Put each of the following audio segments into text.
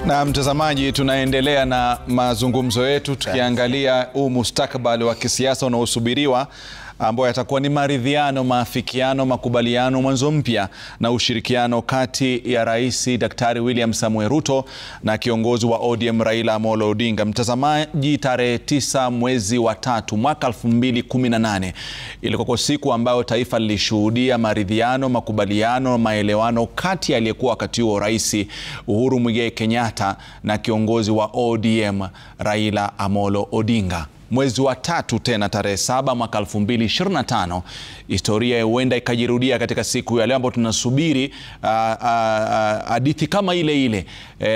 Na mtazamaji, tunaendelea na mazungumzo yetu tukiangalia mustakabali wa kisiasa unaosubiriwa ambao yatakuwa ni maridhiano, maafikiano, makubaliano, mwanzo mpya na ushirikiano kati ya Rais Daktari William Samoei Ruto na kiongozi wa ODM Raila Amolo Odinga. Mtazamaji, tarehe 9 mwezi wa 3 mwaka 2018 ilikuwa siku ambayo taifa lilishuhudia maridhiano, makubaliano, maelewano kati ya aliyekuwa wakati huo Rais Uhuru Muigai Kenyatta na kiongozi wa ODM Raila Amolo Odinga. Mwezi wa 3 tena tarehe 7 mwaka 2025 historia huenda ikajirudia katika siku ya leo ambapo tunasubiri hadithi kama ile ile,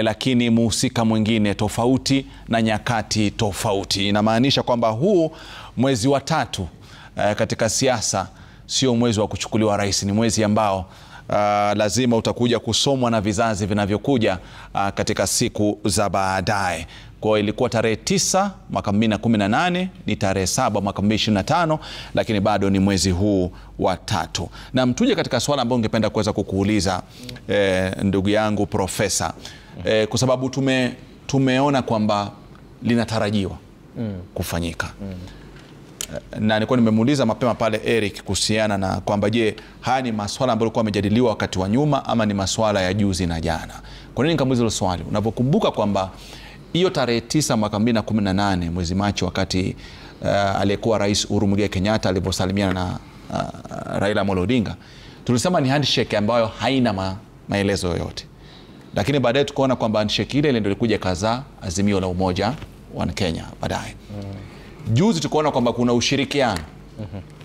lakini muhusika mwingine tofauti na nyakati tofauti. Inamaanisha kwamba huu mwezi wa 3 katika siasa sio mwezi wa kuchukuliwa rais, ni mwezi ambao lazima utakuja kusomwa na vizazi vinavyokuja katika siku za baadaye. Kwa ilikuwa tarehe 9 mwaka 2018, ni tarehe 7 mwaka 2025, lakini bado ni mwezi huu wa 3. Na mtuje katika swala ambalo ningependa kuweza kukuuliza ndugu yangu Profesa, kwa sababu tumeona kwamba linatarajiwa kufanyika. Na nilikuwa nimemuuliza mapema pale Eric kuhusiana na kwamba je, haya ni masuala ambayo yalikuwa yamejadiliwa wakati wa nyuma ama ni masuala ya juzi na jana? Kwa nini nikamuuliza hilo swali? Unapokumbuka kwamba hiyo tarehe 9 mwaka 2018 mwezi Machi, wakati aliyekuwa Rais Uhuru Muigai Kenyatta aliposalimiana na Raila Amolo Odinga, tulisema ni handshake ambayo haina maelezo yoyote. Lakini baadaye tukaona kwamba handshake ile ndio ilikuja kazaa azimio la umoja wa Kenya baadaye. Juzi tukaona kwamba kuna ushirikiano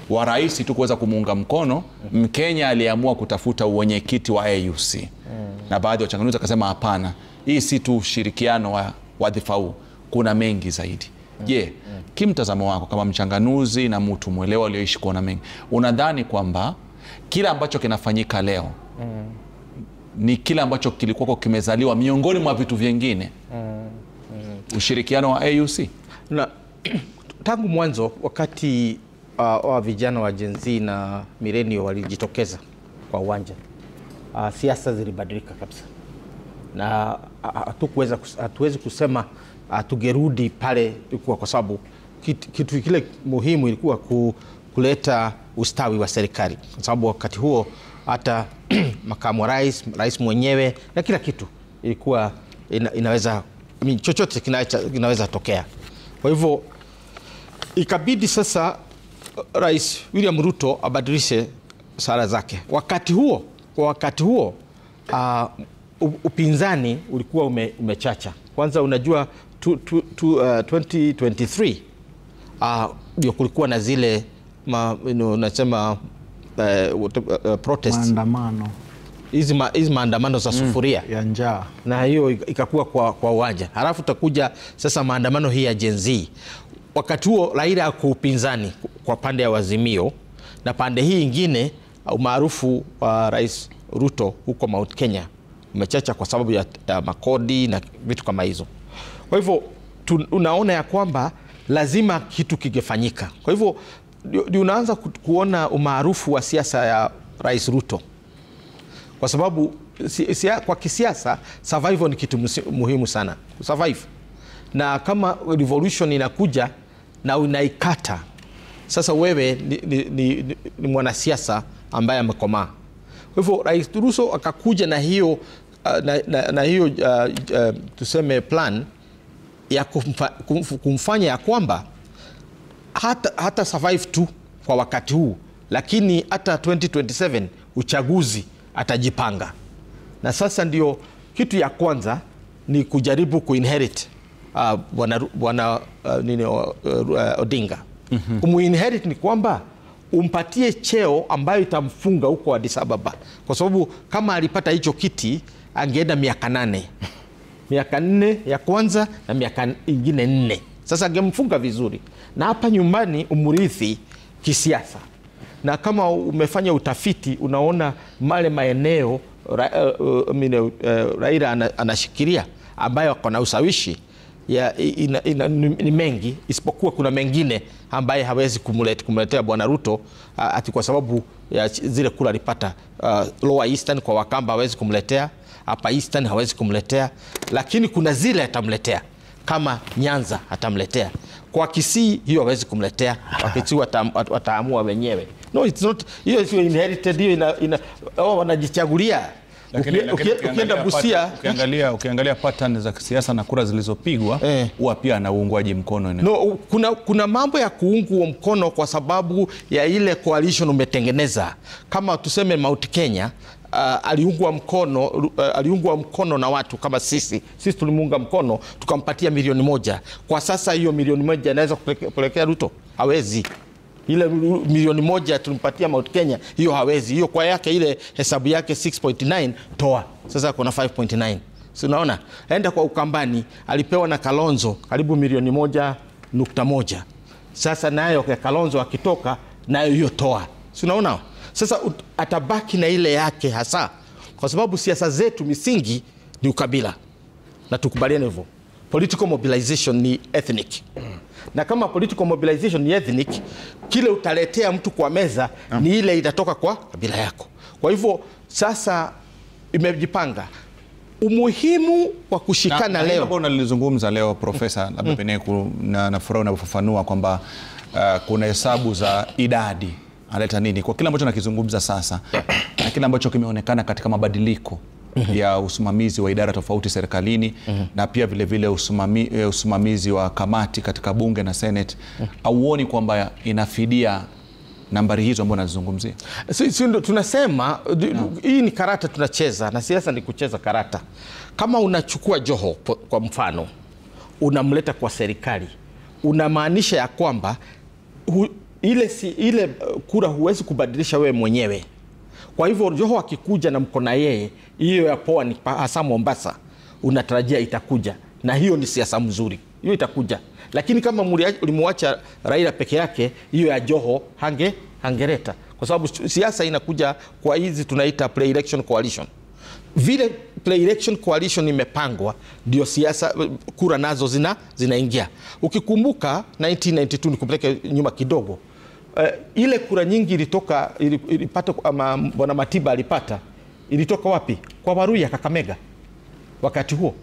wa rais tu kuweza kumuunga mkono Mkenya aliyeamua kutafuta uwenyekiti wa AUC. Na baadhi ya wachanganuzi wakasema hapana, hii si tu ushirikiano wa wadhifa huu, kuna mengi zaidi. Je, kimtazamo wako kama mchanganuzi na mtu mwelewa aliyoishi kuona mengi, unadhani kwamba kila ambacho kinafanyika leo ni kile ambacho kilikuwa kimezaliwa miongoni mwa vitu vingine, ushirikiano wa AUC? Na tangu mwanzo wakati wa vijana wa Gen Z na millennial walijitokeza kwa uwanja, siasa zilibadilika kabisa, na hatuwezi kusema tugerudi pale, kwa sababu kitu kile muhimu ilikuwa kuleta ustawi wa serikali, kwa sababu wakati huo hata makamu wa rais mwenyewe na kila kitu ilikuwa inaweza, chochote kinaweza tokea. Kwa hivyo ikabidi sasa Rais William Ruto abadilishe sara zake. Wakati huo upinzani ulikuwa umechacha. Kwanza unajua 2023 ndio kulikuwa na zile unasema protest, maandamano, hizi maandamano za sufuria ya njaa, na hiyo ikakuwa kwa uwanja. Halafu utakuja sasa maandamano hii ya Gen Z. Wakati huo Raila kwa upinzani kwa pande ya Azimio, na pande hii ingine umaarufu wa Rais Ruto huko Mount Kenya umechacha kwa sababu ya makodi na vitu kama hizo. Kwa hivyo unaona ya kwamba lazima kitu kingefanyika. Kwa hivyo unaanza kuona umaarufu wa siasa ya Rais Ruto, kwa sababu kwa kisiasa survival ni kitu muhimu sana, survive. Na kama revolution inakuja na unaikata, sasa wewe ni mwanasiasa ambaye amekomaa. Kwa hivyo Rais Ruto akakuja na hiyo tuseme plan ya kumfanya ya kwamba hata survive tu kwa wakati huu, lakini hata 2027 uchaguzi atajipanga. Na sasa ndio kitu ya kwanza ni kujaribu kuinherit bwana Odinga. Kumuinherit ni kwamba umpatie cheo ambayo itamfunga huko Addis Ababa, kwa sababu kama alipata hicho kiti angeenda miaka 8 ya kwanza na miaka ingine 4. Sasa angemfunga vizuri, na hapa nyumbani umurithi kisiasa. Na kama umefanya utafiti unaona male maeneo Raila anashikilia ambayo ako na usawishi ni mengi, isipokuwa kuna mengine ambaye hawezi kumletea bwana Ruto ati kwa sababu ya zile kula alipata Lower Eastern kwa Wakamba hawezi kumletea, hapa Eastern hawezi kumletea, lakini kuna zile atamletea, kama Nyanza atamletea. Kwa Kisii hiyo hawezi kumletea, wakati wataamua wenyewe. No, it's not, hiyo sio inherited, hiyo wanajichagulia. Ukienda Busia, ukiangalia pattern za kisiasa na kura zilizopigwa, huwa pia na uungwaji mkono. No, kuna mambo ya kuungwa mkono kwa sababu ya ile coalition umetengeneza. Kama tuseme Mount Kenya, aliungwa mkono na watu kama sisi tulimuunga mkono, tukampatia milioni 1. Kwa sasa hiyo milioni 1 inaweza kupelekea Ruto? Hawezi. Ile milioni 1 tulimpatia Mount Kenya, hiyo hawezi. Hiyo kwa yake ile hesabu yake 6.9 toa. Sasa kuna 5.9. Si unaona? Enda kwa Ukambani, alipewa na Kalonzo karibu milioni 1.1. Sasa nayo kwa Kalonzo akitoka nayo hiyo toa. Si unaona? Sasa atabaki na ile yake hasa. Kwa sababu siasa zetu misingi ni ukabila. Na tukubaliane hivyo. Political mobilization ni ethnic. Na kama political mobilization ni ethnic, kile utaletea mtu kwa meza ni ile itatoka kwa kabila yako. Kwa hivyo sasa imejipanga. Umuhimu wa kushikana leo. Mbona nilizungumza leo Profesa, labda pengine na furaha unapofafanua kwamba kuna hesabu za idadi analeta nini kwa kile ambacho nakizungumza sasa na kile ambacho kimeonekana katika mabadiliko ya usimamizi wa idara tofauti serikalini na pia vile vile usimamizi wa kamati katika bunge na Senate. Auoni kwamba inafidia nambari hizo ambazo nazungumzia? Tunasema hii ni karata tunacheza, na siasa ni kucheza karata. Kama unachukua Joho kwa mfano, unamleta kwa serikali, unamaanisha ya kwamba ile kura huwezi kubadilisha wewe mwenyewe. Kwa hivyo Joho akikuja na mkona yeye, hiyo ya poa ni hasa Mombasa, unatarajia itakuja, na hiyo ni siasa mzuri, hiyo itakuja. Lakini kama ulimuacha Raila peke yake, hiyo ya Joho hangereta, kwa sababu siasa inakuja kwa hizi tunaita pre-election coalition. Vile pre-election coalition imepangwa, ndio siasa kura nazo zinaingia. Ukikumbuka 1992, nikupeleke nyuma kidogo, ile kura nyingi ilipata Bwana Matiba alipata, ilitoka wapi? Kwa Waruya Kakamega wakati huo,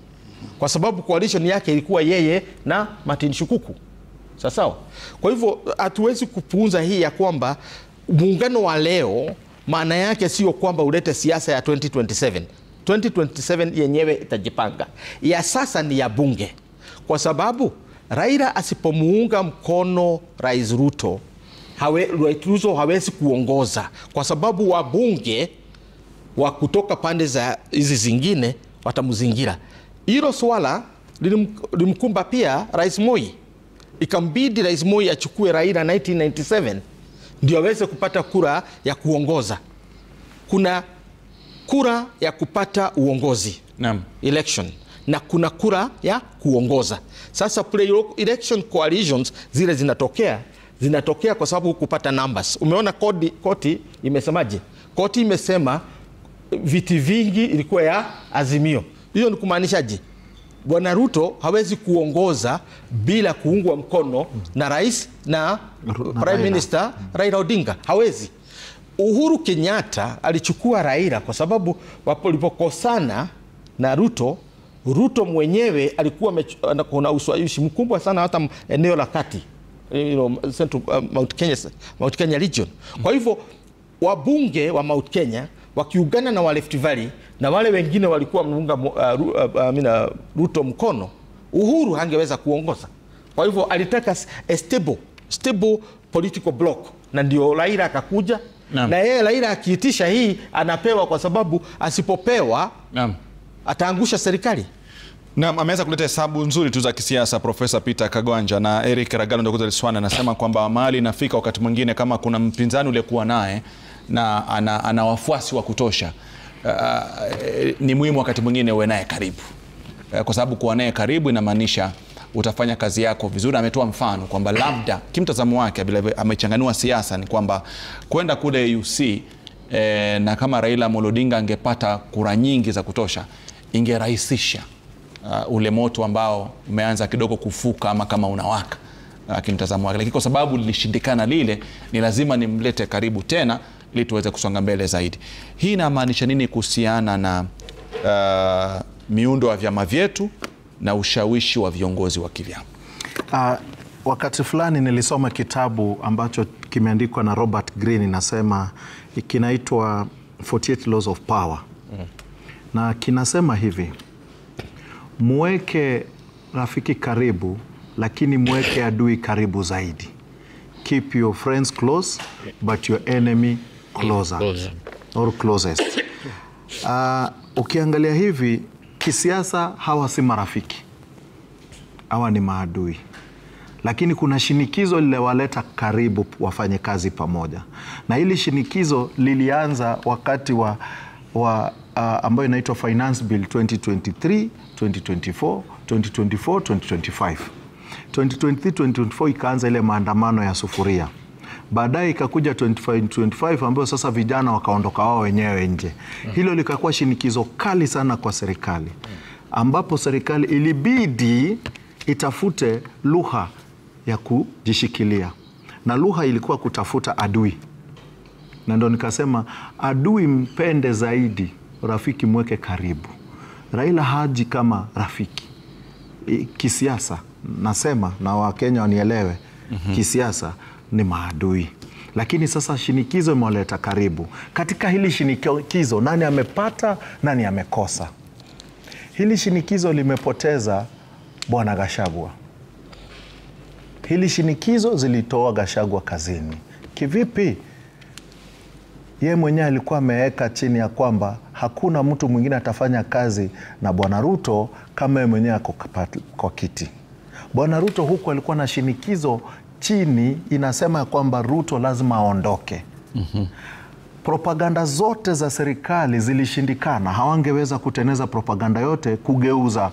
kwa sababu coalition yake ilikuwa yeye na Martin Shukuku. Sawa. Kwa hivyo hatuwezi kupuunza hii ya kwamba muungano wa leo maana yake sio kwamba ulete siasa ya 2027. 2027 yenyewe itajipanga. Ya sasa ni ya bunge, kwa sababu Raila asipomuunga mkono Rais Ruto, Ruto hawezi kuongoza, kwa sababu wabunge wa kutoka pande za hizi zingine watamzingira. Hilo swala lilimkumba pia Rais Moi. Ikambidi Rais Moi achukue Raila 1997 ndio aweze kupata kura ya kuongoza. Kuna kura ya kupata uongozi, election, na kuna kura ya kuongoza. Sasa pre-election coalitions zile zinatokea kwa sababu kupata numbers. Umeona koti imesemaje? Koti imesema viti vingi ilikuwa ya Azimio. Hiyo ni kumaanishaje? Bwana Ruto hawezi kuongoza bila kuungwa mkono na rais na Prime Minister Raila Odinga. Hawezi. Uhuru Kenyatta alichukua Raila kwa sababu walipokosana na Ruto mwenyewe alikuwa na ushawishi mkubwa sana hata eneo la kati, Central Mount Kenya region. Kwa hivyo wabunge wa Mount Kenya wakiungana na wa Rift Valley na wale wengine walikuwa mnaunga Ruto mkono, Uhuru hangeweza kuongoza. Kwa hivyo alitaka a stable political block, na ndio Raila akakuja. Na yeye Raila akiitisha hii anapewa, kwa sababu asipopewa ataangusha serikali. Ameweza kuleta hesabu nzuri tu za kisiasa Profesa Peter Kagwanja, na Eric Ragalo ndio Liswana anasema kwamba mahali inafika wakati mwingine kama kuna mpinzani uliyekuwa naye na ana wafuasi wa kutosha, ni muhimu wakati mwingine uwe naye karibu, kwa sababu kuwa naye karibu inamaanisha utafanya kazi yako vizuri. Ametoa mfano kwamba labda kimtazamo wake bila amechanganua siasa ni kwamba kwenda kule UC na kama Raila Odinga angepata kura nyingi za kutosha ingerahisisha ule moto ambao umeanza kidogo kufuka ama kama unawaka kimtazamo wake. Lakini kwa sababu lilishindikana lile, ni lazima nimlete karibu tena ili tuweze kusonga mbele zaidi. Hii inamaanisha nini kuhusiana na miundo ya vyama vyetu na ushawishi wa viongozi wa kivyama. Wakati fulani nilisoma kitabu ambacho kimeandikwa na Robert Greene, inasema kinaitwa 48 Laws of Power. Na kinasema hivi: muweke rafiki karibu, lakini muweke adui karibu zaidi. Keep your friends close, but your enemy closer or closest. Ukiangalia hivi kisiasa, hawa si marafiki, hawa ni maadui. Lakini kuna shinikizo lilewaleta karibu wafanye kazi pamoja. Na hili shinikizo lilianza wakati ambayo inaitwa Finance Bill 2023, 2024, 2025. 2023-2024 ikaanza ile maandamano ya sufuria. Baadaye ikakuja 25 ambayo sasa vijana wakaondoka wao wenyewe nje. Hilo likakuwa shinikizo kali sana kwa serikali, ambapo serikali ilibidi itafute lugha ya kujishikilia, na lugha ilikuwa kutafuta adui. Na ndio nikasema adui mpende zaidi, rafiki mweke karibu. Raila haji kama rafiki kisiasa, nasema na Wakenya wanielewe, kisiasa ni maadui. Lakini sasa shinikizo imewaleta karibu. Katika hili shinikizo, nani amepata, nani amekosa? Hili shinikizo limepoteza Bwana Gachagua. Hili shinikizo zilitoa Gachagua kazini. Kivipi? Yeye mwenyewe alikuwa ameweka chini ya kwamba hakuna mtu mwingine atafanya kazi na Bwana Ruto kama yeye mwenyewe ako kwa kiti. Bwana Ruto huku alikuwa na shinikizo chini inasema ya kwamba Ruto lazima aondoke. Propaganda zote za serikali zilishindikana, hawangeweza kuteneza propaganda yote kugeuza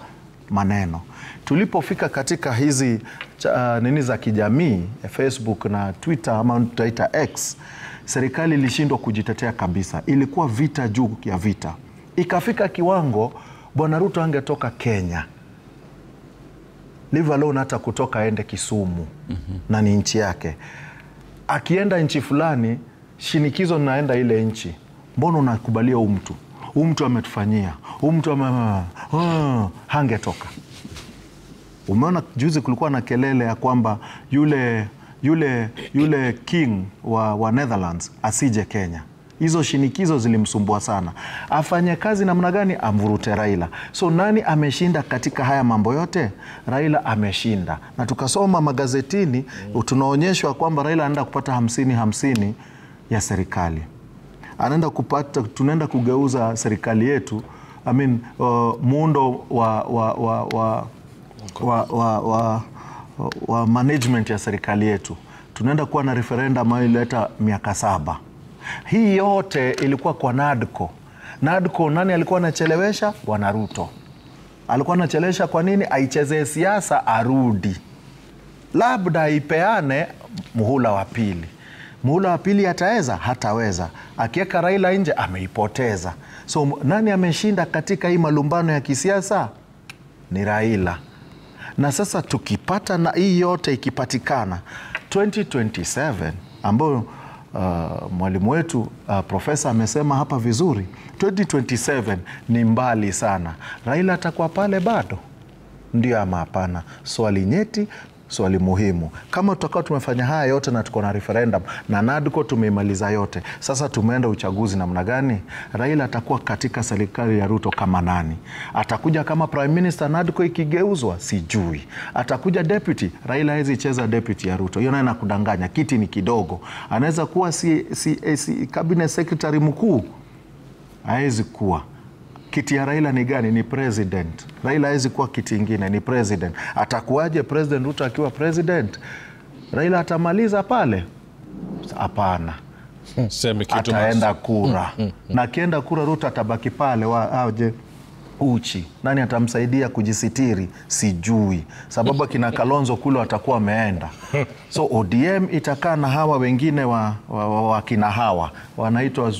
maneno. Tulipofika katika hizi nini za kijamii, Facebook na Twitter ama tutaita X, serikali ilishindwa kujitetea kabisa. Ilikuwa vita juu ya vita. Ikafika kiwango Bwana Ruto angetoka Kenya, leave alone hata kutoka aende Kisumu, na ni nchi yake. Akienda nchi fulani, shinikizo naenda ile nchi. Mbona unakubalia huyu mtu? Huyu mtu ametufanyia. Huyu mtu hangetoka. Umeona juzi kulikuwa na kelele ya kwamba yule king wa Netherlands asije Kenya. Hizo shinikizo zilimsumbua sana. Afanye kazi namna gani? Amvurute Raila. So nani ameshinda katika haya mambo yote? Raila ameshinda. Na tukasoma magazetini, tunaonyeshwa kwamba Raila anaenda kupata 50-50 ya serikali. Anaenda kupata, tunaenda kugeuza serikali yetu, muundo wa management ya serikali yetu. Tunaenda kuwa na referendum ambayo ileta miaka 7. Hii yote ilikuwa kwa NADCO. NADCO nani alikuwa anachelewesha? Bwana Ruto. Alikuwa anachelewesha kwa nini? Aichezee siasa arudi. Labda ipeane muhula wa pili. Muhula wa pili ataweza? Hataweza. Akiweka Raila nje ameipoteza. So nani ameshinda katika hii malumbano ya kisiasa? Ni Raila. Na sasa tukipata na hii yote ikipatikana 2027 ambayo mwalimu wetu profesa amesema hapa vizuri, 2027 ni mbali sana. Raila atakuwa pale bado? Ndio ama hapana? Swali nyeti, swali muhimu. Kama tutakao tumefanya haya yote na tuko na referendum na NADCO tumeimaliza yote, sasa tumeenda uchaguzi namna gani? Raila atakuwa katika serikali ya Ruto kama nani? Atakuja kama prime minister NADCO ikigeuzwa? Sijui. Atakuja deputy? Raila hawezi cheza deputy ya Ruto. Hiyo naye nakudanganya, kiti ni kidogo. Anaweza kuwa si cabinet secretary mkuu? Hawezi kuwa. Kiti ya Raila ni gani? Ni president. Raila hawezi kuwa kiti ingine, ni president. Atakuwaje president Ruto akiwa president? Raila atamaliza pale? Hapana. Ataenda kura. Na akienda kura Ruto atabaki pale aje uchi. Nani atamsaidia kujisitiri? Sijui. Sababu kina Kalonzo kule watakuwa wameenda. So ODM itakaa na hawa wengine wa kina hawa wanaitwa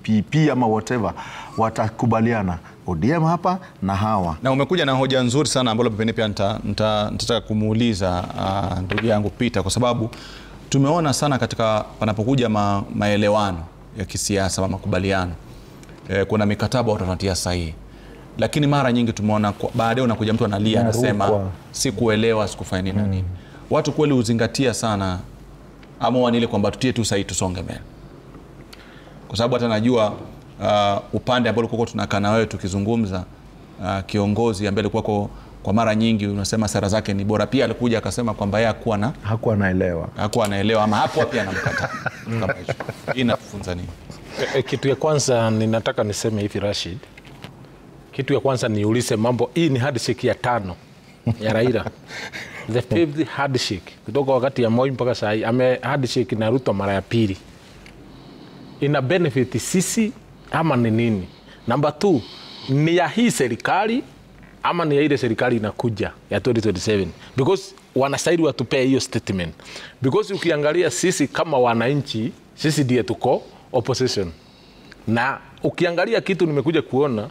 PP ama whatever, watakubaliana ODM hapa na hawa. Na umekuja na hoja nzuri sana ambayo pengine pia nitataka kumuuliza ndugu yangu Peter, kwa sababu tumeona sana katika panapokuja maelewano ya kisiasa ama makubaliano, kuna mikataba watu wanatia sahihi. lakini mara nyingi tumeona baadaye unakuja mtu analia anasema sikuelewa, sikufanya nini nini. Watu kweli uzingatia sana ama wanile kwamba tutie tu sahihi tusonge mbele, kwa sababu hata najua upande ambao ulikuwa tunakaa na wewe tukizungumza, kiongozi ambaye alikuwa kwa mara nyingi unasema sera zake ni bora, pia alikuja akasema kwamba yeye hakuwa anaelewa ama hapo pia anamkataa kama hicho. Inafunza nini? Kitu ya kwanza ninataka niseme hivi Rashid. Kitu ya kwanza niulize mambo, hii ni handshake ya 5 ya Raila. The 5th handshake kutoka wakati ya Moi mpaka sasa ame handshake na Ruto mara ya pili. Ina benefit sisi ama ni nini? Number 2, ni ya hii serikali ama ni ya ile serikali inakuja ya 2027? Because wanastahili watupee hiyo statement. Because ukiangalia sisi kama wananchi, sisi ndiye tuko opposition. Na ukiangalia kitu nimekuja kuona,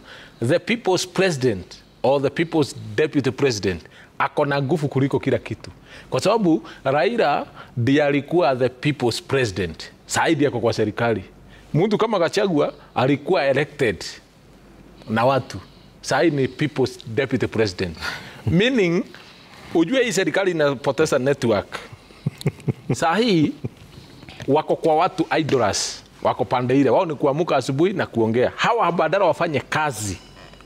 the people's president or the people's deputy president akona nguvu kuliko kila kitu. Kwa sababu Raila ndiye alikuwa the people's president. Saidi yako kwa serikali. Mtu kama Gachagua alikuwa elected na watu. Saidi ni people's deputy president. Meaning, ujue hii serikali inapoteza network. Sahi wako kwa watu idlers, wako pande ile. Wao ni kuamuka asubuhi na kuongea. Hawa badala wafanye kazi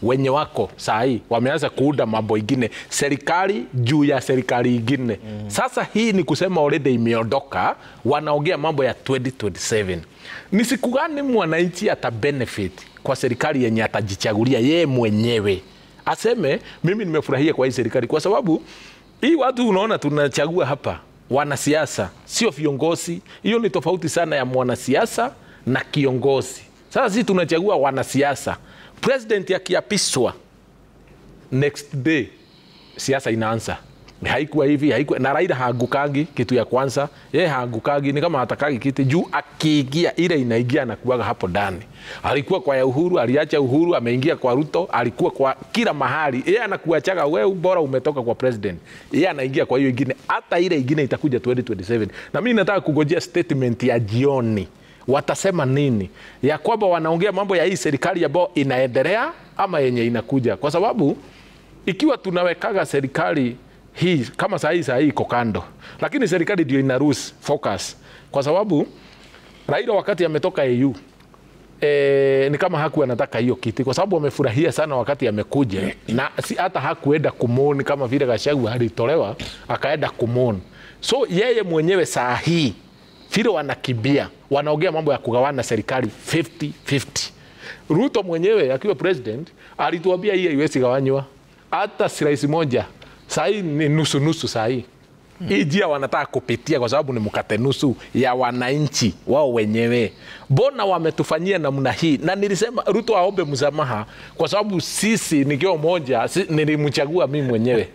wenye wako sahi wameanza kuuda mambo ingine, serikali juu ya serikali ingine. Sasa hii ni kusema already imeondoka, wanaongea mambo ya 2027. Ni siku gani mwananchi ata benefit kwa serikali yenye atajichagulia yeye mwenyewe? Aseme mimi nimefurahia kwa hii serikali, kwa sababu hii watu unaona tunachagua hapa wanasiasa, sio viongozi. Hiyo ni tofauti sana ya mwanasiasa na kiongozi. Sasa sisi tunachagua wanasiasa. President akiapishwa, next day siasa inaanza. Haikuwa hivi, haikuwa. Na Raila haagukagi kitu ya kwanza. Yeye haagukagi, ni kama hatakagi kitu juu akiingia ile inaingia na kuwaga hapo ndani. Alikuwa kwa ya Uhuru, aliacha Uhuru, ameingia kwa Ruto, alikuwa kwa kila mahali. Yeye anakuachaga wewe bora umetoka kwa president. Yeye anaingia kwa hiyo ingine, hata ile ingine itakuja 2027. Na mimi nataka kungojea statement ya jioni. Watasema nini? Ya kwamba wanaongea mambo ya hii serikali ambayo inaendelea ama yenye inakuja. Kwa sababu ikiwa tunawekaga serikali hii kama saa hii iko kando, lakini serikali ndio ina lose focus. Kwa sababu Raila wakati ametoka AU ni kama hakuwa anataka hiyo kiti, kwa sababu amefurahia sana wakati amekuja, na si hata hakuenda kumoni kama vile Gachagua alitolewa akaenda kumoni. So yeye mwenyewe saa hii vile wanakibia, wanaongea mambo ya kugawana serikali 50-50. Ruto mwenyewe akiwa president alituambia hii haiwezi gawanywa hata slice moja. Sahi ni nusu sahi. Hii njia wanataka kupitia kwa sababu ni mkate nusu ya wananchi wao wenyewe. Mbona wametufanyia namna hii? Na nilisema Ruto aombe msamaha kwa sababu sisi nikiwa moja nilimchagua mimi mwenyewe.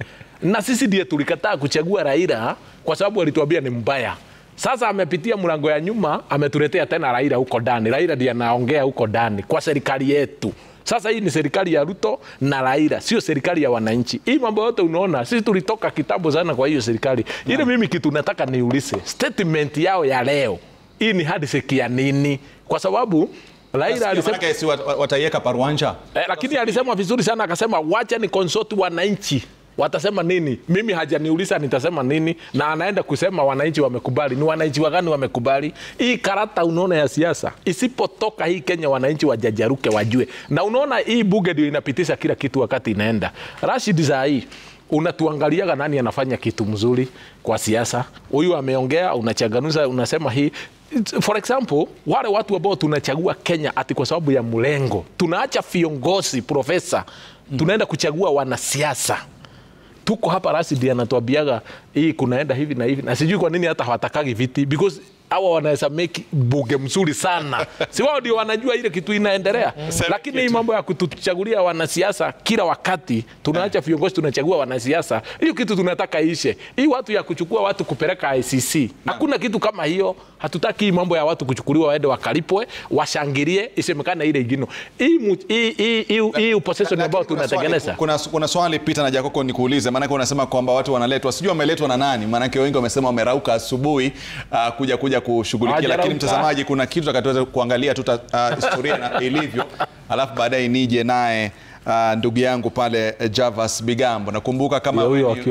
Na sisi ndiye tulikataa kuchagua Raila kwa sababu alituambia ni mbaya. Sasa amepitia mlango ya nyuma, ametuletea tena Raila huko ndani. Raila ndiye anaongea huko ndani kwa serikali yetu. Sasa hii ni serikali ya Ruto na Raila, sio serikali ya wananchi. Hii mambo yote unaona, sisi tulitoka kitambo sana kwa hiyo serikali. Ile mimi kitu nataka niulize, statement yao ya leo, hii ni handshake ya nini? Kwa sababu Raila alisema si wataiweka paruanja. Lakini alisema vizuri sana, akasema wacha ni consult wananchi. Watasema nini? Mimi hajaniuliza nitasema nini, na anaenda kusema wananchi wamekubali. Ni wananchi wagani wamekubali? Hii karata unaona ya siasa isipotoka hii Kenya, wananchi wajajaruke wajue. Na unaona hii bunge ndio inapitisha kila kitu wakati inaenda. Rashid Zai, unatuangaliaga nani anafanya kitu mzuri kwa siasa? Huyu ameongea, unachanganuza, unasema hii. For example, wale watu ambao tunachagua Kenya ati kwa sababu ya mlengo, tunaacha viongozi profesa, tunaenda kuchagua wanasiasa. Tuko hapa Rashid anatuambiaga hii kunaenda hivi na hivi, na sijui kwa nini hata hawatakagi viti, because hawa wanaweza make bunge mzuri sana. Si wao ndio wanajua ile kitu inaendelea. Lakini hii mambo ya kutuchagulia wanasiasa kila wakati, tunaacha viongozi tunachagua wanasiasa, hiyo kitu tunataka ishe. Hii watu ya kuchukua watu kupeleka ICC, hakuna kitu kama hiyo. Hatutaki hii mambo ya watu kuchukuliwa waende wakalipwe, washangilie, isemekane ile ingine. Hii upossession ambao tunatengeneza. Kuna swali Peter na Jakoko nikuulize, maana unasema kwamba watu wanaletwa, sijui wameletwa na nani? Maana wengi wamesema wamerauka asubuhi kuja kushughulikia, lakini mtazamaji, kuna kitu tutakachoweza kuangalia historia na ilivyo, alafu baadaye nije naye ndugu yangu pale Javas Bigambo. Nakumbuka kama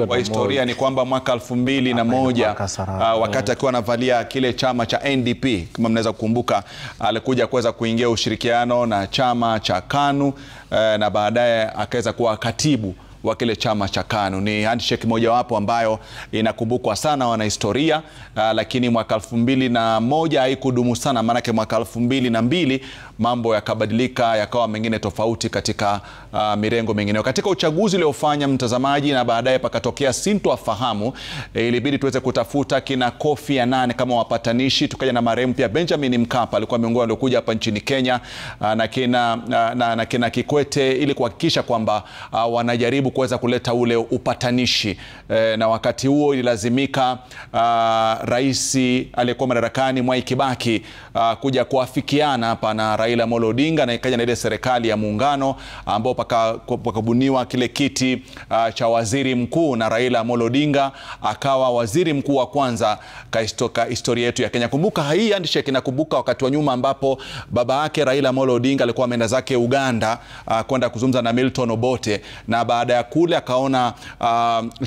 wa historia ni kwamba mwaka 2001 wakati akiwa anavalia kile chama cha NDP, kama mnaweza kukumbuka, alikuja kuweza kuingia ushirikiano na chama cha KANU na baadaye akaweza kuwa katibu wa kile chama cha KANU. Ni handshake mojawapo ambayo inakumbukwa sana wanahistoria, lakini mwaka 2001 haikudumu sana, maana mwaka 2002 mambo yakabadilika, yakawa mengine tofauti katika mirengo mingine. Katika uchaguzi uliofanya mtazamaji, na baadaye pakatokea sintofahamu, ilibidi tuweze kutafuta kina Kofi Annan kama wapatanishi. Tukaja na marehemu pia Benjamin Mkapa, alikuwa miongoni waliokuja hapa nchini Kenya, na kina Kikwete, ili kuhakikisha kwamba wanajaribu kuweza kuleta ule upatanishi. Na wakati huo ililazimika rais aliyekuwa madarakani Mwai Kibaki kuja kuafikiana hapa na Raila Amolo Odinga, na ikaja na ile serikali ya muungano ambao pakabuniwa kile kiti cha waziri mkuu, na Raila Amolo Odinga akawa waziri mkuu wa kwanza katika historia yetu ya Kenya. Kumbuka hii handshake inakumbuka wakati wa nyuma ambapo baba yake Raila Amolo Odinga alikuwa ameenda zake Uganda kwenda kuzungumza na Milton Obote, na baada ya kule akaona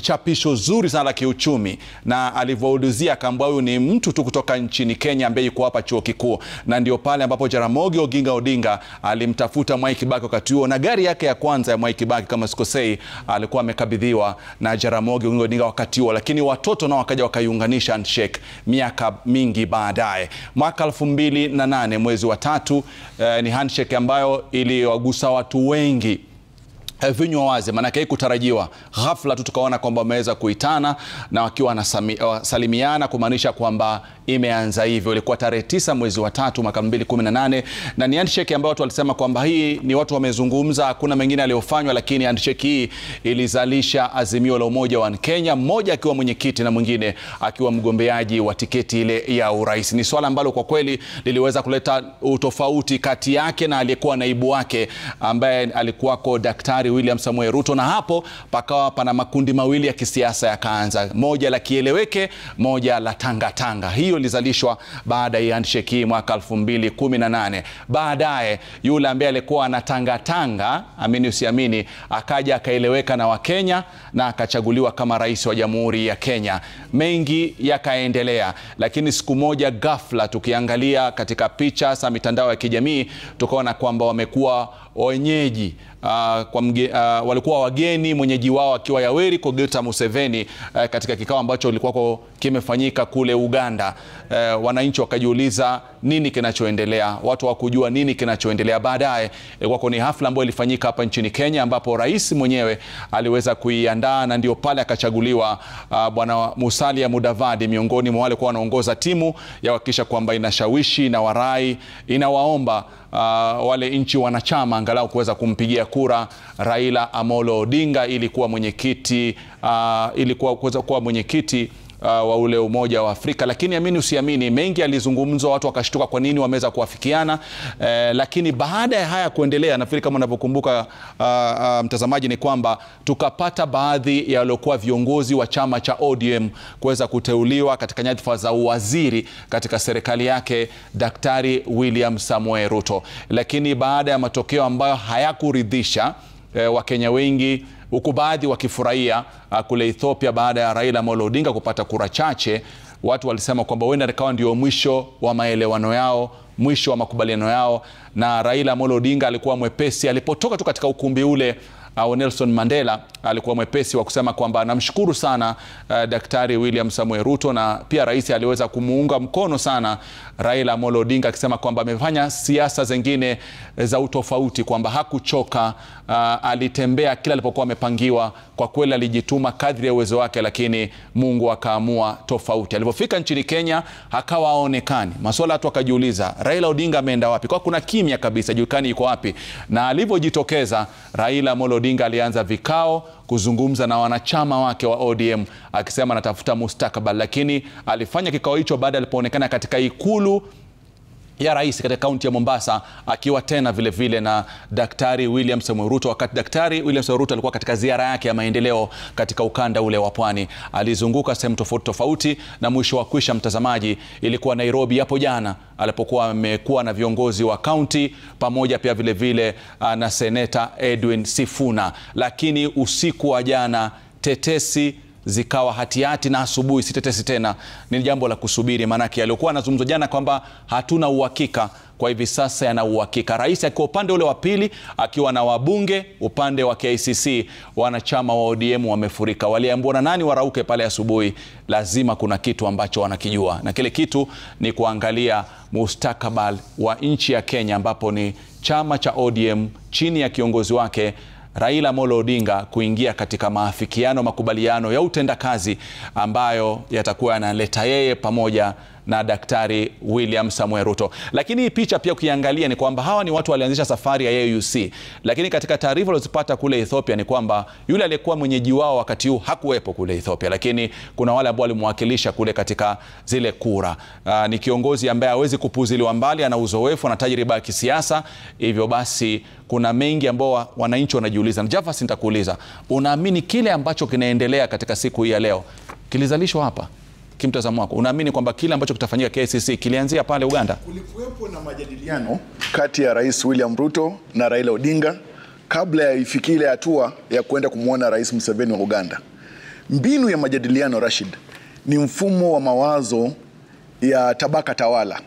chapisho zuri sana la kiuchumi, na alivyoulizia akaambiwa huyu ni mtu tu kutoka nchini Kenya ambaye yuko hapa chuo kikuu. Na ndio pale ambapo Jaramogi Oginga Odinga alimtafuta Mwai Kibaki wakati huo, na gari yake ya kwanza ya Mwai Kibaki kama sikosei alikuwa amekabidhiwa na Jaramogi Oginga Odinga wakati huo, lakini watoto nao wakaja wakaiunganisha handshake miaka mingi baadaye. Mwaka 2008 mwezi wa 3 ni handshake ambayo iliwagusa watu wengi vinywa wazi, maana yake kutarajiwa. Ghafla tu tukaona kwamba wameweza kuitana na wakiwa wanasalimiana, kumaanisha kwamba imeanza hivyo. Ilikuwa tarehe 9 mwezi wa 3 mwaka 2018, na ni handshake ambayo watu walisema kwamba hii ni watu wamezungumza, hakuna mengine aliyofanywa, lakini handshake hii ilizalisha azimio la umoja wa Kenya, mmoja akiwa mwenyekiti na mwingine akiwa mgombeaji wa tiketi ile ya urais. Ni swala ambalo kwa kweli liliweza kuleta utofauti kati yake na aliyekuwa naibu wake ambaye alikuwako Daktari William Samoei Ruto, na hapo pakawa pana makundi mawili ya kisiasa yakaanza, moja la kieleweke, moja la tanga. Hiyo ilizalishwa baada ya handshake hii mwaka 2018. Baadaye yule ambaye alikuwa na tanga, amini usiamini, akaja akaeleweka na Wakenya na akachaguliwa kama rais wa Jamhuri ya Kenya. Mengi yakaendelea, lakini siku moja ghafla tukiangalia katika picha za mitandao ya kijamii tukaona kwamba wamekuwa wenyeji walikuwa wageni, mwenyeji wao akiwa Yoweri Kaguta Museveni katika kikao ambacho kilikuwa kimefanyika kule Uganda. Wananchi wakajiuliza nini kinachoendelea, watu wakujua nini kinachoendelea. Baadaye ilikuwa ni hafla ambayo ilifanyika hapa nchini Kenya ambapo rais mwenyewe aliweza kuiandaa, na ndio pale akachaguliwa bwana Musalia Mudavadi miongoni mwa wale kwa wanaongoza timu ya kuhakikisha kwamba inashawishi na warai inawaomba wale nchi wanachama angalau kuweza kumpigia kura Raila Amolo Odinga ili kuwa mwenyekiti, kuwa mwenyekiti wa ule Umoja wa Afrika. Lakini amini usiamini, mengi alizungumzwa, watu wakashtuka kwa nini wameweza kuafikiana. Lakini baada ya haya kuendelea, nafikiri kama unavyokumbuka mtazamaji, ni kwamba tukapata baadhi ya waliokuwa viongozi wa chama cha ODM kuweza kuteuliwa katika nyadhifa za uwaziri katika serikali yake Daktari William Samoei Ruto. Lakini baada ya matokeo ambayo hayakuridhisha Wakenya wengi, huku baadhi wakifurahia kule Ethiopia baada ya Raila Amolo Odinga kupata kura chache, watu walisema kwamba huenda ikawa ndio mwisho wa maelewano yao, mwisho wa makubaliano yao, na Raila Amolo Odinga alikuwa mwepesi alipotoka tu katika ukumbi ule Nelson Mandela, alikuwa mwepesi wa kusema kwamba namshukuru sana Daktari William Samoei Ruto, na pia rais aliweza kumuunga mkono sana Raila Amolo Odinga, akisema kwamba amefanya siasa zingine za utofauti, kwamba hakuchoka, alitembea kila alipokuwa amepangiwa, kwa kweli alijituma kadri ya uwezo wake, lakini Mungu akaamua tofauti. Alipofika nchini Kenya hakawa aonekani. Masuala watu wakajiuliza, Raila Odinga ameenda wapi? Kwa kuna kimya kabisa, julikani yuko wapi. Na alipojitokeza Raila Amolo Odinga alianza vikao kuzungumza na wanachama wake wa ODM akisema anatafuta mustakabali, lakini alifanya kikao hicho baada alipoonekana katika ikulu ya rais katika kaunti ya Mombasa, akiwa tena vile vile na Daktari William Samoei Ruto. Wakati Daktari William Samoei Ruto alikuwa katika ziara yake ya maendeleo katika ukanda ule wa pwani, alizunguka sehemu tofauti tofauti, na mwisho wa kwisha, mtazamaji, ilikuwa Nairobi hapo jana alipokuwa amekuwa na viongozi wa kaunti pamoja pia vile vile na Seneta Edwin Sifuna. Lakini usiku wa jana tetesi zikawa hatihati, na asubuhi si tetesi tena. Ni jambo la kusubiri, maanake alikuwa anazungumza jana kwamba hatuna uhakika, kwa hivi sasa yana uhakika. Rais akiwa upande ule wa pili akiwa na wabunge upande wa KICC, wanachama wa ODM wamefurika. Waliambiwa na nani warauke pale asubuhi? Lazima kuna kitu ambacho wanakijua, na kile kitu ni kuangalia mustakabali wa nchi ya Kenya, ambapo ni chama cha ODM chini ya kiongozi wake Raila Amolo Odinga kuingia katika maafikiano, makubaliano ya utendakazi ambayo yatakuwa yanaleta yeye pamoja na Daktari William Samoei Ruto. Lakini hii picha pia ukiangalia ni kwamba hawa ni watu walianzisha safari ya AUC, lakini katika taarifa walizopata kule Ethiopia ni kwamba yule aliyekuwa mwenyeji wao wakati huu hakuwepo kule Ethiopia, lakini kuna wale ambao walimwakilisha kule katika zile kura. Ni kiongozi ambaye hawezi kupuziliwa mbali, ana uzoefu na tajriba ya kisiasa. Hivyo basi kuna mengi ambao wananchi wanajiuliza. Na Jafas, nitakuuliza, unaamini kile ambacho kinaendelea katika siku hii ya leo kilizalishwa hapa? Kimtazamo wako, unaamini kwamba kile ambacho kitafanyika KICC kilianzia pale Uganda? Kulikuwepo na majadiliano kati ya Rais William Ruto na Raila Odinga kabla ya ifikie ile hatua ya kwenda kumwona Rais Museveni wa Uganda. Mbinu ya majadiliano, Rashid, ni mfumo wa mawazo ya tabaka tawala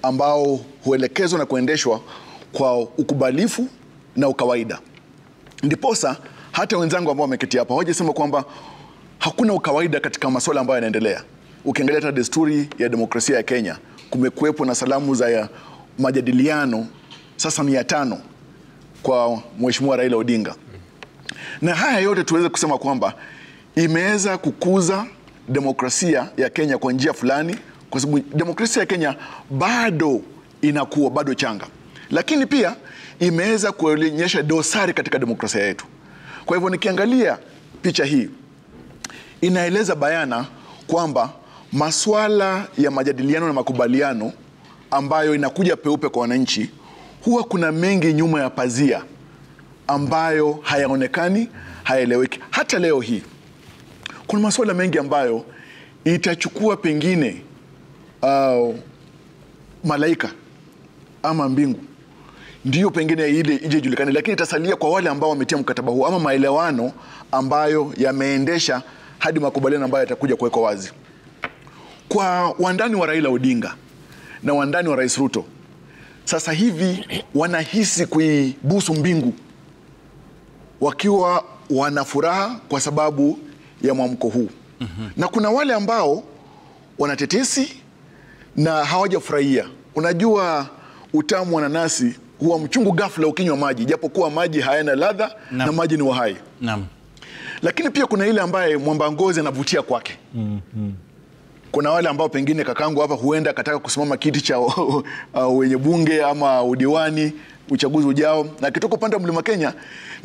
ambao huelekezwa na kuendeshwa kwa ukubalifu na ukawaida. Ndiposa hata wenzangu ambao wameketi hapa hawajasema kwamba hakuna ukawaida katika masuala ambayo yanaendelea. Ukiangalia hata desturi ya demokrasia ya Kenya, kumekuwepo na salamu za ya majadiliano sasa 500 kwa Mheshimiwa Raila Odinga. Na haya yote tuweze kusema kwamba imeweza kukuza demokrasia ya Kenya kwa njia fulani, kwa sababu demokrasia ya Kenya bado inakuwa bado changa. Lakini pia imeweza kuonyesha dosari katika demokrasia yetu. Kwa hivyo nikiangalia picha hii inaeleza bayana kwamba masuala ya majadiliano na makubaliano ambayo inakuja peupe kwa wananchi, huwa kuna mengi nyuma ya pazia ambayo hayaonekani, hayaeleweki. Hata leo hii kuna masuala mengi ambayo itachukua pengine malaika ama mbingu ndiyo pengine ile ije julikane, lakini itasalia kwa wale ambao wametia mkataba huu ama maelewano ambayo yameendesha hadi makubaliano ambayo yatakuja kuwekwa wazi. Kwa wandani wa Raila Odinga na wandani wa Rais Ruto, sasa hivi wanahisi kuibusu mbingu, wakiwa wana furaha kwa sababu ya mwamko huu. Na kuna wale ambao wanatetesi na hawajafurahia. Unajua utamu wa nanasi huwa mchungu ghafla ukinywa maji, japokuwa maji hayana ladha na maji ni uhai. Lakini pia kuna ile ambaye mwamba ngozi anavutia kwake. Kuna wale ambao pengine kakangu hapa huenda kataka kusimama kiti cha wenye bunge ama udiwani uchaguzi ujao, na kitoka upande wa Mlima Kenya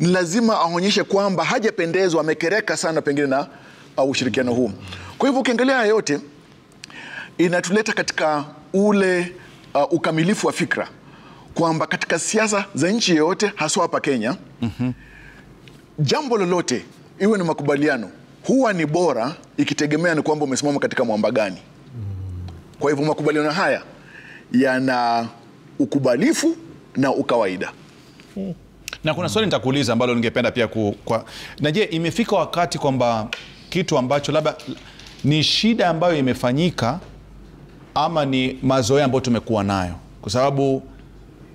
ni lazima aonyeshe kwamba hajapendezwa, amekereka sana pengine na ushirikiano huu. Kwa hivyo ukiangalia yote inatuleta katika ule ukamilifu wa fikra kwamba katika siasa za nchi yoyote, haswa hapa Kenya, jambo lolote iwe ni makubaliano huwa ni bora ikitegemea ni kwamba umesimama katika mwamba gani. Kwa hivyo makubaliano haya yana ukubalifu na ukawaida. Na kuna swali nitakuuliza ambalo ningependa pia na je, imefika wakati kwamba kitu ambacho labda ni shida ambayo imefanyika ama ni mazoea ambayo tumekuwa nayo? Kwa sababu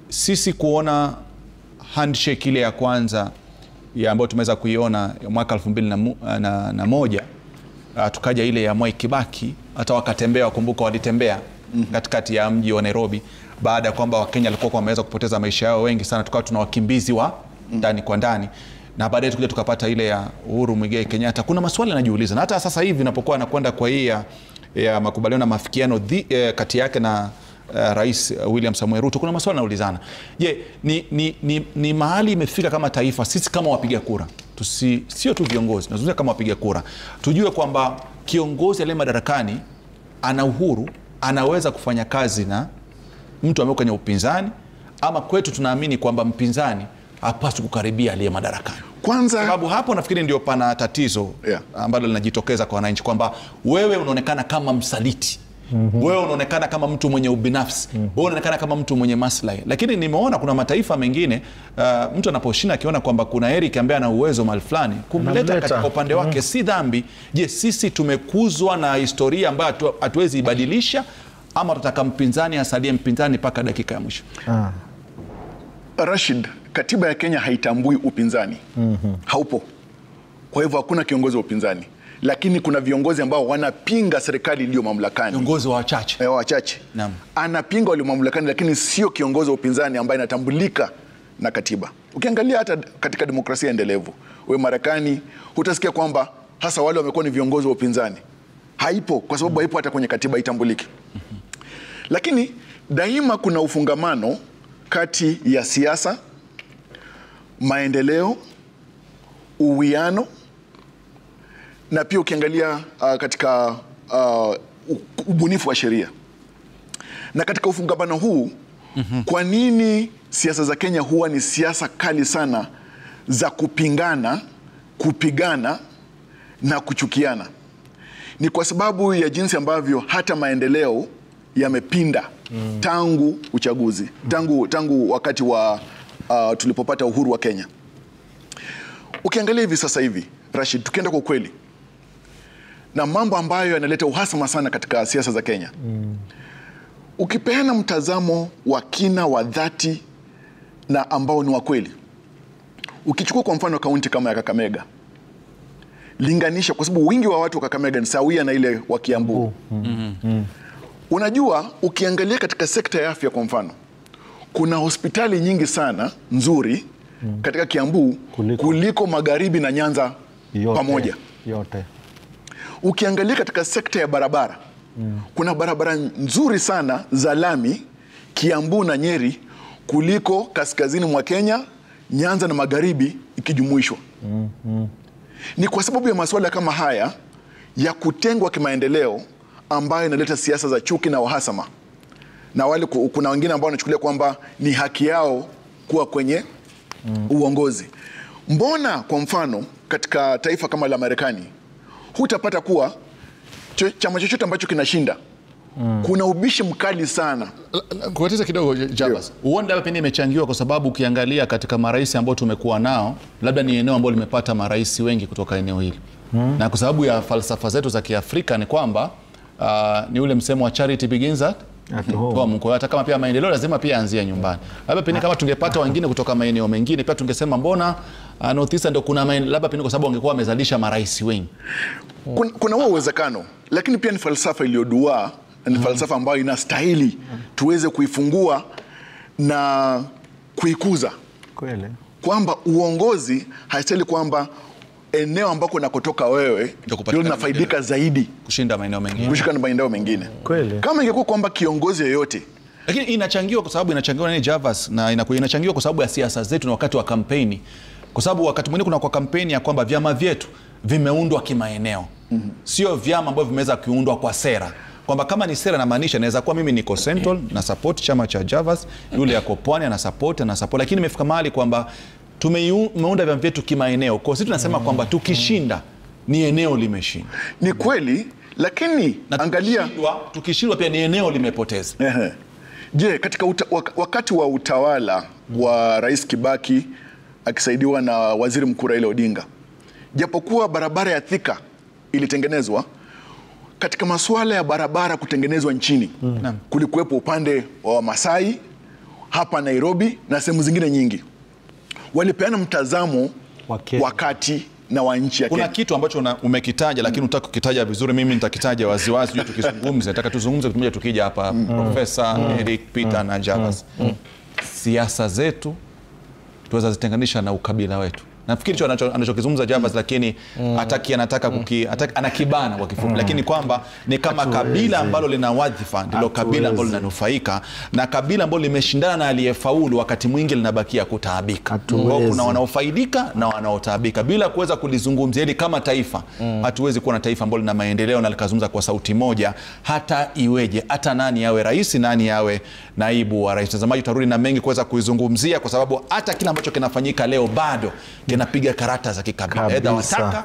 sisi kuona handshake ile ya kwanza ya ambayo tumeweza kuiona mwaka 2001, tukaja ile ya Mwai Kibaki, hata wakatembea, wakumbuka walitembea katikati ya mji wa Nairobi baada ya kwamba Wakenya walikuwa wameweza kupoteza maisha yao wengi sana, tukawa tuna wakimbizi wa ndani kwa ndani, na baadaye tukaja tukapata ile ya Uhuru Muigai Kenyatta. Kuna maswali najiuliza, na hata sasa hivi napokuwa anakwenda kwa hii ya makubaliano na maafikiano kati yake na Rais William Samoei Ruto, kuna maswali naulizana. Je, ni mahali imefika kama taifa, sisi kama wapiga kura, sio tu viongozi, nazungumzia kama wapiga kura, tujue kwamba kiongozi aliye madarakani ana uhuru, anaweza kufanya kazi na mtu ambaye kwenye upinzani, ama kwetu tunaamini kwamba mpinzani hapaswi kukaribia aliye madarakani? Kwanza, sababu hapo nafikiri ndio pana tatizo ambalo linajitokeza kwa wananchi, kwamba wewe unaonekana kama msaliti. Wewe unaonekana kama mtu mwenye ubinafsi. Wewe unaonekana kama mtu mwenye maslahi. Lakini nimeona kuna mataifa mengine mtu anaposhinda akiona kwamba kuna Eric ambaye ana uwezo mahali fulani, kumleta katika upande wake si dhambi. Je, sisi tumekuzwa na historia ambayo hatuwezi ibadilisha, ama tutataka mpinzani asalie mpinzani mpaka dakika ya mwisho? Rashid, katiba ya Kenya haitambui upinzani. Haupo. Kwa hivyo hakuna kiongozi wa upinzani. Lakini kuna viongozi ambao wanapinga serikali iliyo mamlakani. Viongozi wa wachache. Wachache. Naam. Anapinga walio mamlakani, lakini sio kiongozi wa upinzani ambaye inatambulika na katiba. Ukiangalia hata katika demokrasia endelevu, wewe Marekani hutasikia kwamba hasa wale wamekuwa ni viongozi wa upinzani. Haipo, kwa sababu haipo hata kwenye katiba, haitambuliki. Lakini daima kuna ufungamano kati ya siasa, maendeleo, uwiano, na pia ukiangalia katika ubunifu wa sheria. Na katika ufungamano huu, kwa nini siasa za Kenya huwa ni siasa kali sana za kupingana, kupigana na kuchukiana? Ni kwa sababu ya jinsi ambavyo hata maendeleo yamepinda tangu uchaguzi, tangu wakati wa tulipopata uhuru wa Kenya. Ukiangalia hivi sasa hivi, Rashid, tukienda kwa kweli, na mambo ambayo yanaleta uhasama sana katika siasa za Kenya. Ukipeana mtazamo wa kina, wa dhati, na ambao ni wa kweli, ukichukua kwa mfano kaunti kama ya Kakamega, linganisha, kwa sababu wingi wa watu wa Kakamega ni sawia na ile wa Kiambu. Unajua, ukiangalia katika sekta ya afya kwa mfano, kuna hospitali nyingi sana nzuri katika Kiambu kuliko Magharibi na Nyanza pamoja. Ukiangalia katika sekta ya barabara, kuna barabara nzuri sana za lami Kiambu na Nyeri kuliko kaskazini mwa Kenya, Nyanza na Magharibi ikijumuishwa. Ni kwa sababu ya masuala kama haya ya kutengwa kimaendeleo ambayo inaleta siasa za chuki na uhasama. Na wale, kuna wengine ambao wanachukulia kwamba ni haki yao kuwa kwenye uongozi. Mbona kwa mfano katika taifa kama la Marekani hutapata kuwa chama chochote ambacho kinashinda kuna ubishi mkali sana? Kuwatiza kidogo Javas, uone labda pengine imechangiwa kwa sababu ukiangalia katika marais ambao tumekuwa nao, labda ni eneo ambalo limepata marais wengi kutoka eneo hili. Na kwa sababu ya falsafa zetu za Kiafrika ni kwamba ni ule msemo wa charity begins at home. Kwa hata kama pia maendeleo lazima pia anzia nyumbani. Labda pengine kama tungepata wengine kutoka maeneo mengine, pia tungesema mbona North East ndio kuna labda pengine kwa sababu wangekuwa wamezalisha marais wengi. Kuna huo uwezekano, lakini pia ni falsafa iliyodua, ni falsafa ambayo inastahili tuweze kuifungua na kuikuza. Kweli. Kwamba uongozi haistahili kwamba eneo ambako nakotoka wewe ndio linafaidika zaidi kushinda maeneo mengine. Kushika na maeneo mengine. Kweli. Kama ingekuwa kwamba kiongozi yoyote, lakini inachangiwa kwa sababu inachangiwa na Javas, na inachangiwa kwa sababu ya siasa zetu na wakati wa kampeni. Kwa sababu wakati mwingine kuna kwa kampeni ya kwamba vyama vyetu vimeundwa kimaeneo. Sio vyama ambavyo vimeweza kuundwa kwa sera. Kwamba kama ni sera, na maanisha naweza kuwa mimi niko Central na support chama cha Javas, yule yako Pwani na support, lakini imefika mahali kwamba tumeunda vyama vyetu kimaeneo. Kwa sisi tunasema kwamba tukishinda ni eneo limeshinda. Ni kweli, lakini na angalia tukishindwa pia ni eneo limepoteza. Je, katika wakati wa utawala wa Rais Kibaki akisaidiwa na Waziri Mkuu Raila Odinga, japokuwa barabara ya Thika ilitengenezwa, katika masuala ya barabara kutengenezwa nchini kulikuwepo upande wa Masai hapa Nairobi na sehemu zingine nyingi. Walipeana mtazamo wakati na wa nchi ya Kenya. Kuna kitu ambacho umekitaja lakini unataka kukitaja vizuri, mimi nitakitaja waziwazi ili tukizungumze. Nataka tuzungumze kutumia tukija hapa Profesa Eric, Peter na Javas. Siasa zetu tuweza zitenganisha na ukabila wetu. Nafikiri hicho anachokizungumza Javas, lakini anataka anakibana kwa kifupi, lakini kwamba ni kama kabila ambalo lina wadhifa ndilo kabila ambalo linanufaika, na kabila ambalo limeshindana na aliyefaulu wakati mwingi linabakia kutaabika. Kuna wanaofaidika na wanaotaabika. Bila kuweza kulizungumzia hili kama taifa, hatuwezi kuwa na taifa ambalo lina maendeleo na likazungumza kwa sauti moja, hata iweje, hata nani yawe rais, nani yawe naibu wa rais. Mtazamaji, tutarudi na mengi kuweza kuizungumzia, kwa sababu hata kila ambacho kinafanyika leo bado kinapiga karata za kikabila, aidha wataka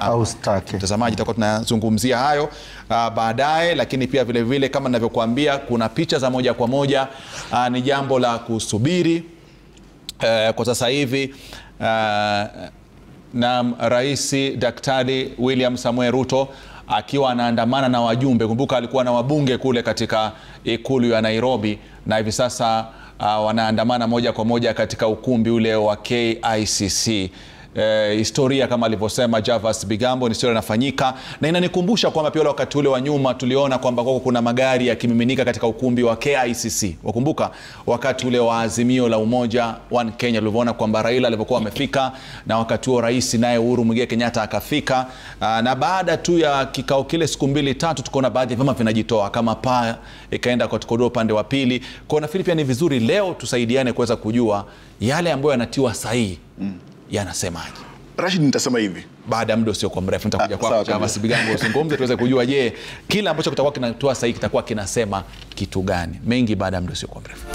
au staki. Mtazamaji, tutakuwa tunazungumzia hayo baadaye, lakini pia vile vile kama ninavyokuambia, kuna picha za moja kwa moja. Ni jambo la kusubiri kwa sasa hivi. Na Rais Daktari William Samoei Ruto akiwa anaandamana na wajumbe. Kumbuka alikuwa na wabunge kule katika ikulu ya Nairobi, na hivi sasa wanaandamana moja kwa moja katika ukumbi ule wa KICC. Historia kama alivyosema Javas Bigambo, ni historia inafanyika, na inanikumbusha kwamba pia wakati ule wa nyuma tuliona kwamba kuna magari yakimiminika katika ukumbi wa KICC. Wakumbuka wakati ule wa Azimio la Umoja One Kenya, tuliona kwamba Raila alipokuwa amefika, na wakati huo rais naye Uhuru Muigai Kenyatta akafika, na baada tu ya kikao kile siku 2-3 tukaona baadhi ya vyama vinajitoa, kama PA ikaenda katika upande wa pili. Kwa nafikiri pia ni vizuri leo tusaidiane kuweza kujua yale ambayo yanatiwa sahihi yanasemaje. Rashid, nitasema hivi baada ya muda sio kwa mrefu, nitakuja kwa Javas Bigambo usingomze tuweze kujua, je, kila ambacho kitakuwa kinatoa sahihi kitakuwa kinasema kitu gani. Mengi baada ya muda sio kwa mrefu.